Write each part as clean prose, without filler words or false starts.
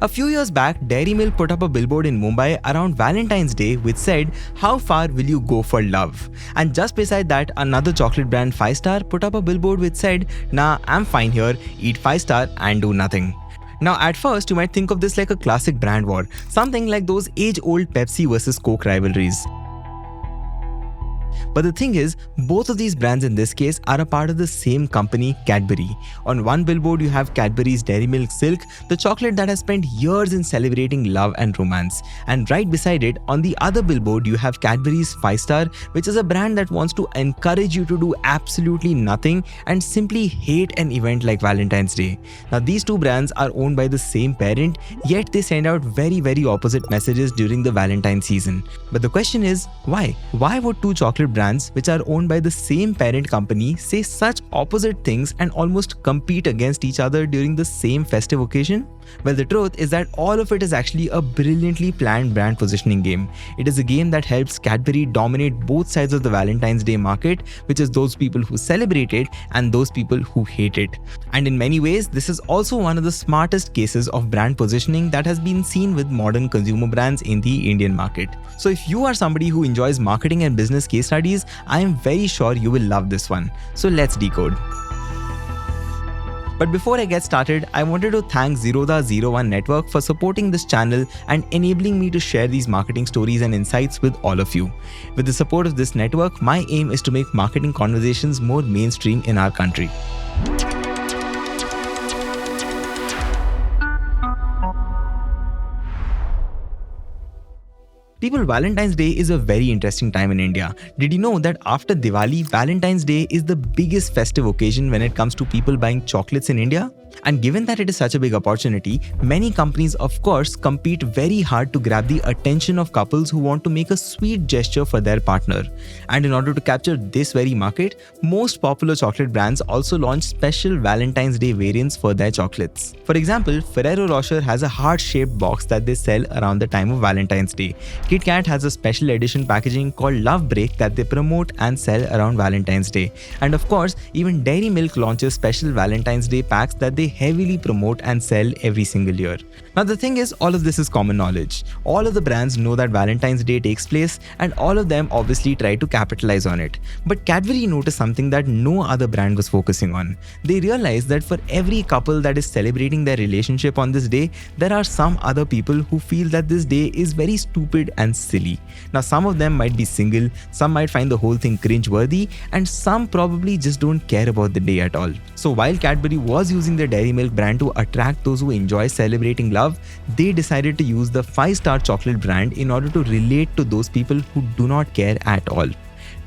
A few years back, Dairy Milk put up a billboard in Mumbai around Valentine's Day which said, "How far will you go for love?" And just beside that, another chocolate brand 5-Star put up a billboard which said, "Nah, I'm fine here, eat 5-Star and do nothing." Now at first you might think of this like a classic brand war, something like those age-old Pepsi versus Coke rivalries. But the thing is, both of these brands in this case are a part of the same company, Cadbury. On one billboard you have Cadbury's Dairy Milk Silk, the chocolate that has spent years in celebrating love and romance. And right beside it, on the other billboard you have Cadbury's 5-Star, which is a brand that wants to encourage you to do absolutely nothing and simply hate an event like Valentine's Day. Now these two brands are owned by the same parent, yet they send out very opposite messages during the Valentine season. But the question is, why? Why would two chocolate brands which are owned by the same parent company say such opposite things and almost compete against each other during the same festive occasion? Well, the truth is that all of it is actually a brilliantly planned brand positioning game. It is a game that helps Cadbury dominate both sides of the Valentine's Day market, which is those people who celebrate it and those people who hate it. And in many ways, this is also one of the smartest cases of brand positioning that has been seen with modern consumer brands in the Indian market. So if you are somebody who enjoys marketing and business case studies, I am very sure you will love this one. So let's decode. But before I get started, I wanted to thank Zerodha01 Network for supporting this channel and enabling me to share these marketing stories and insights with all of you. With the support of this network, my aim is to make marketing conversations more mainstream in our country. People, Valentine's Day is a very interesting time in India. Did you know that after Diwali, Valentine's Day is the biggest festive occasion when it comes to people buying chocolates in India? And given that it is such a big opportunity, many companies of course compete very hard to grab the attention of couples who want to make a sweet gesture for their partner. And in order to capture this very market, most popular chocolate brands also launch special Valentine's Day variants for their chocolates. For example, Ferrero Rocher has a heart-shaped box that they sell around the time of Valentine's Day. Kit Kat has a special edition packaging called Love Break that they promote and sell around Valentine's Day. And of course, even Dairy Milk launches special Valentine's Day packs that they heavily promote and sell every single year. Now the thing is, all of this is common knowledge. All of the brands know that Valentine's Day takes place and all of them obviously try to capitalize on it. But Cadbury noticed something that no other brand was focusing on. They realized that for every couple that is celebrating their relationship on this day, there are some other people who feel that this day is very stupid and silly. Now some of them might be single, some might find the whole thing cringe-worthy, and some probably just don't care about the day at all. So while Cadbury was using their Dairy Milk brand to attract those who enjoy celebrating love, they decided to use the 5-Star chocolate brand in order to relate to those people who do not care at all.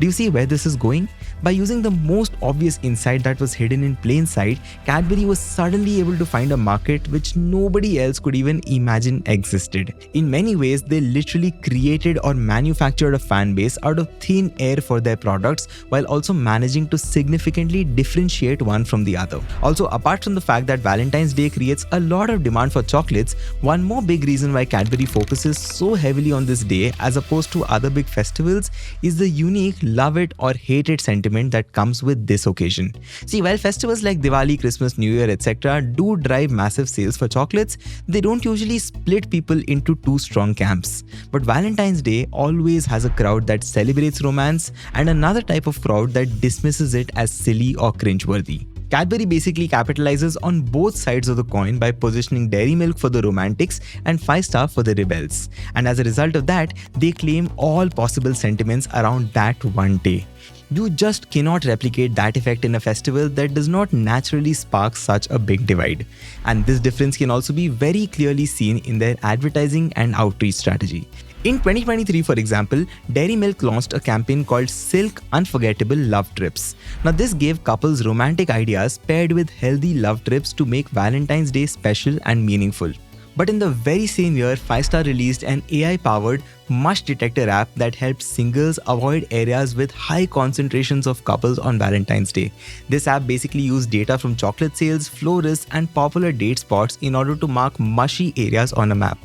Do you see where this is going? By using the most obvious insight that was hidden in plain sight, Cadbury was suddenly able to find a market which nobody else could even imagine existed. In many ways, they literally created or manufactured a fan base out of thin air for their products while also managing to significantly differentiate one from the other. Also, apart from the fact that Valentine's Day creates a lot of demand for chocolates, one more big reason why Cadbury focuses so heavily on this day as opposed to other big festivals is the unique love it or hate it sentiment that comes with this occasion. See, while festivals like Diwali, Christmas, New Year, etc. do drive massive sales for chocolates, they don't usually split people into two strong camps. But Valentine's Day always has a crowd that celebrates romance and another type of crowd that dismisses it as silly or cringeworthy. Cadbury basically capitalizes on both sides of the coin by positioning Dairy Milk for the romantics and 5-Star for the rebels. And as a result of that, they claim all possible sentiments around that one day. You just cannot replicate that effect in a festival that does not naturally spark such a big divide. And this difference can also be very clearly seen in their advertising and outreach strategy. In 2023, for example, Dairy Milk launched a campaign called Silk Unforgettable Love Trips. Now this gave couples romantic ideas paired with healthy love trips to make Valentine's Day special and meaningful. But in the very same year, 5-Star released an AI-powered mush detector app that helped singles avoid areas with high concentrations of couples on Valentine's Day. This app basically used data from chocolate sales, florists, and popular date spots in order to mark mushy areas on a map.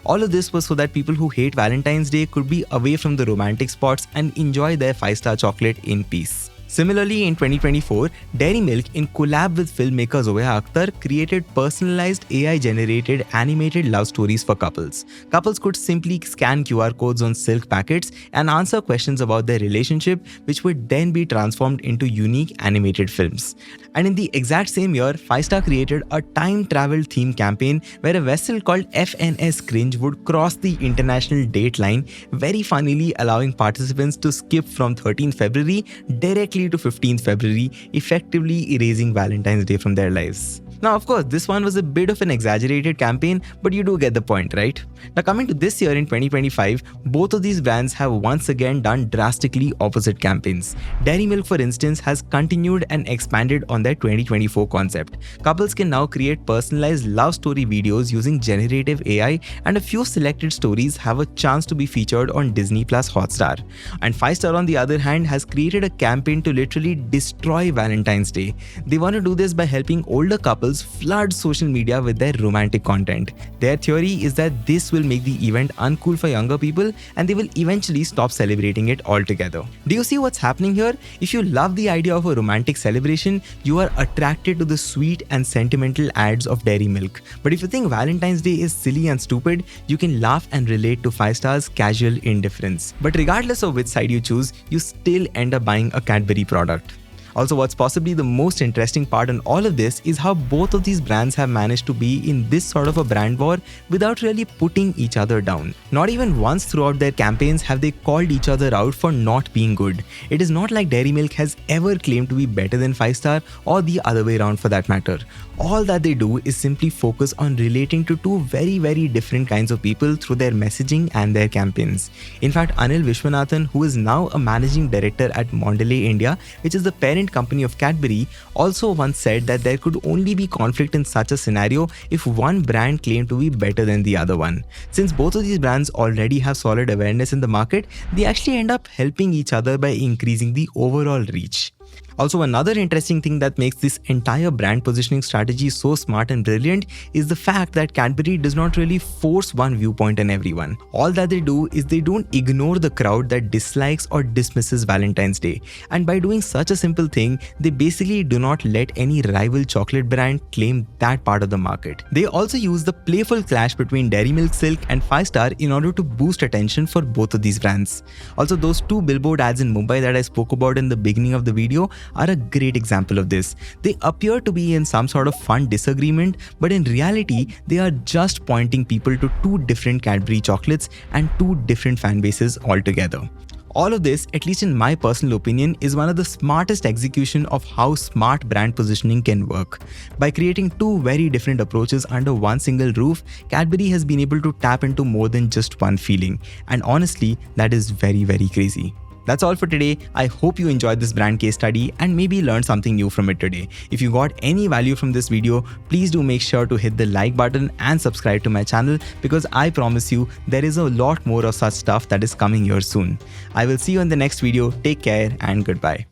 All of this was so that people who hate Valentine's Day could be away from the romantic spots and enjoy their 5-Star chocolate in peace. Similarly, in 2024, Dairy Milk, in collab with filmmaker Zoya Akhtar, created personalized AI-generated animated love stories for couples. Couples could simply scan QR codes on silk packets and answer questions about their relationship, which would then be transformed into unique animated films. And in the exact same year, 5-Star created a time travel theme campaign where a vessel called FNS Cringe would cross the international date line, very funnily allowing participants to skip from 13th February directly to 15th February, effectively erasing Valentine's Day from their lives. Now, of course, this one was a bit of an exaggerated campaign, but you do get the point, right? Now, coming to this year in 2025, both of these brands have once again done drastically opposite campaigns. Dairy Milk, for instance, has continued and expanded on their 2024 concept. Couples can now create personalized love story videos using generative AI, and a few selected stories have a chance to be featured on Disney Plus Hotstar. And 5-Star, on the other hand, has created a campaign to literally destroy Valentine's Day. They want to do this by helping older couples flood social media with their romantic content. Their theory is that this will make the event uncool for younger people and they will eventually stop celebrating it altogether. Do you see what's happening here? If you love the idea of a romantic celebration, you are attracted to the sweet and sentimental ads of Dairy Milk. But if you think Valentine's Day is silly and stupid, you can laugh and relate to 5-Star's casual indifference. But regardless of which side you choose, you still end up buying a Cadbury product. Also, what's possibly the most interesting part in all of this is how both of these brands have managed to be in this sort of a brand war without really putting each other down. Not even once throughout their campaigns have they called each other out for not being good. It is not like Dairy Milk has ever claimed to be better than 5-Star or the other way around for that matter. All that they do is simply focus on relating to two very different kinds of people through their messaging and their campaigns. In fact, Anil Vishwanathan, who is now a managing director at Mondelez India, which is the parent company of Cadbury, also once said that there could only be conflict in such a scenario if one brand claimed to be better than the other one. Since both of these brands already have solid awareness in the market, they actually end up helping each other by increasing the overall reach. Also, another interesting thing that makes this entire brand positioning strategy so smart and brilliant is the fact that Cadbury does not really force one viewpoint on everyone. All that they do is they don't ignore the crowd that dislikes or dismisses Valentine's Day. And by doing such a simple thing, they basically do not let any rival chocolate brand claim that part of the market. They also use the playful clash between Dairy Milk Silk and 5-Star in order to boost attention for both of these brands. Also, those two billboard ads in Mumbai that I spoke about in the beginning of the video are a great example of this. They appear to be in some sort of fun disagreement, but in reality, they are just pointing people to two different Cadbury chocolates and two different fan bases altogether. All of this, at least in my personal opinion, is one of the smartest execution of how smart brand positioning can work. By creating two very different approaches under one single roof, Cadbury has been able to tap into more than just one feeling. And honestly, that is very crazy. That's all for today. I hope you enjoyed this brand case study and maybe learned something new from it today. If you got any value from this video, please do make sure to hit the like button and subscribe to my channel because I promise you there is a lot more of such stuff that is coming here soon. I will see you in the next video. Take care and goodbye.